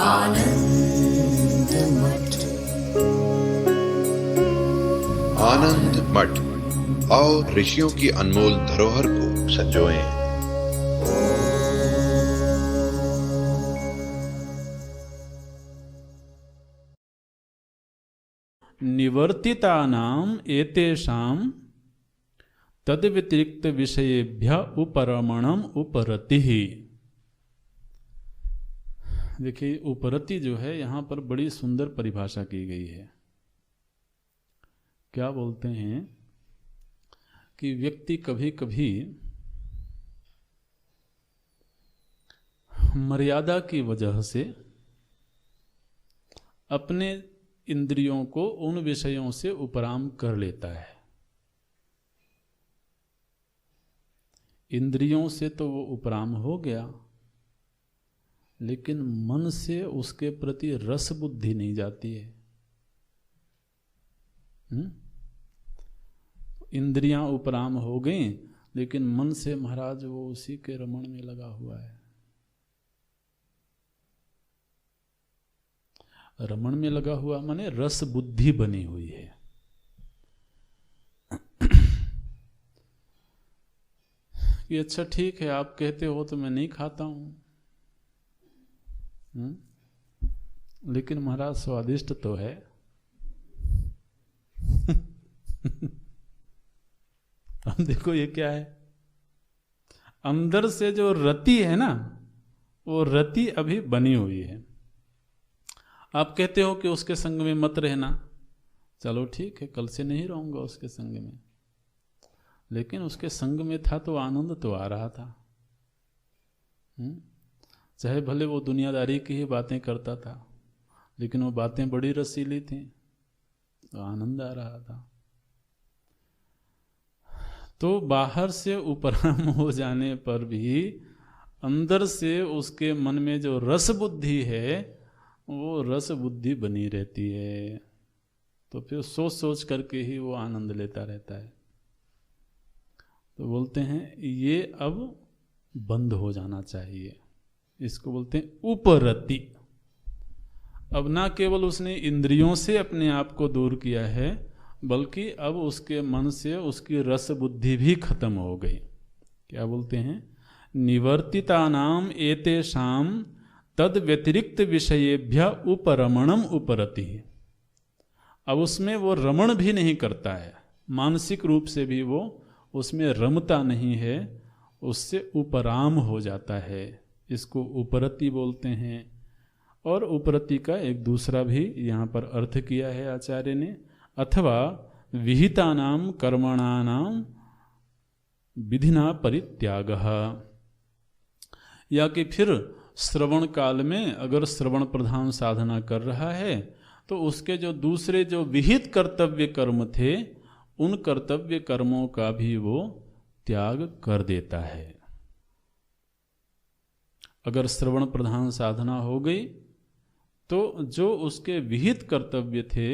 आनंद मठ। आनंद मठ और ऋषियों की अनमोल धरोहर को संजोएं। निवर्तितानाम एतेषाम तद्व्यतिरिक्त विषयेभ्य उपरमणम उपरति। देखिए, उपरति जो है यहाँ पर बड़ी सुंदर परिभाषा की गई है। क्या बोलते हैं कि व्यक्ति कभी कभी मर्यादा की वजह से अपने इंद्रियों को उन विषयों से उपराम कर लेता है। इंद्रियों से तो वो उपराम हो गया, लेकिन मन से उसके प्रति रस बुद्धि नहीं जाती है। इंद्रियां उपराम हो गई, लेकिन मन से महाराज वो उसी के रमण में लगा हुआ है। रमण में लगा हुआ माने रस बुद्धि बनी हुई है। कि अच्छा ठीक है, आप कहते हो तो मैं नहीं खाता हूं, लेकिन महाराज स्वादिष्ट तो है। अब देखो ये क्या है, अंदर से जो रति है ना, वो रति अभी बनी हुई है। आप कहते हो कि उसके संग में मत रहना, चलो ठीक है, कल से नहीं रहूंगा उसके संग में, लेकिन उसके संग में था तो आनंद तो आ रहा था। चाहे भले वो दुनियादारी की ही बातें करता था, लेकिन वो बातें बड़ी रसीली थी, तो आनंद आ रहा था। तो बाहर से उपराम हो जाने पर भी अंदर से उसके मन में जो रस बुद्धि है, वो रस बुद्धि बनी रहती है। तो फिर सोच सोच करके ही वो आनंद लेता रहता है। तो बोलते हैं ये अब बंद हो जाना चाहिए। इसको बोलते हैं उपरति। अब ना केवल उसने इंद्रियों से अपने आप को दूर किया है, बल्कि अब उसके मन से उसकी रस बुद्धि भी खत्म हो गई। क्या बोलते हैं, निवर्तितानाम एतेषाम तद व्यतिरिक्त विषयेभ्य उपरमणम उपरति। अब उसमें वो रमण भी नहीं करता है, मानसिक रूप से भी वो उसमें रमता नहीं है, उससे उपराम हो जाता है। इसको उपरति बोलते हैं। और उपरति का एक दूसरा भी यहाँ पर अर्थ किया है आचार्य ने, अथवा विहितानाम कर्मणानाम विधिना परित्यागः। या कि फिर श्रवण काल में अगर श्रवण प्रधान साधना कर रहा है, तो उसके जो दूसरे जो विहित कर्तव्य कर्म थे, उन कर्तव्य कर्मों का भी वो त्याग कर देता है। अगर श्रवण प्रधान साधना हो गई, तो जो उसके विहित कर्तव्य थे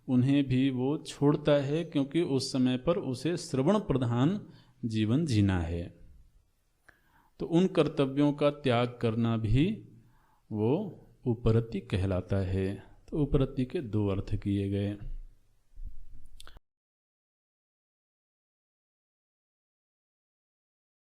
उन्हें भी वो छोड़ता है, क्योंकि उस समय पर उसे श्रवण प्रधान जीवन जीना है। तो उन कर्तव्यों का त्याग करना भी वो उपरति कहलाता है। तो उपरति के दो अर्थ किए गए।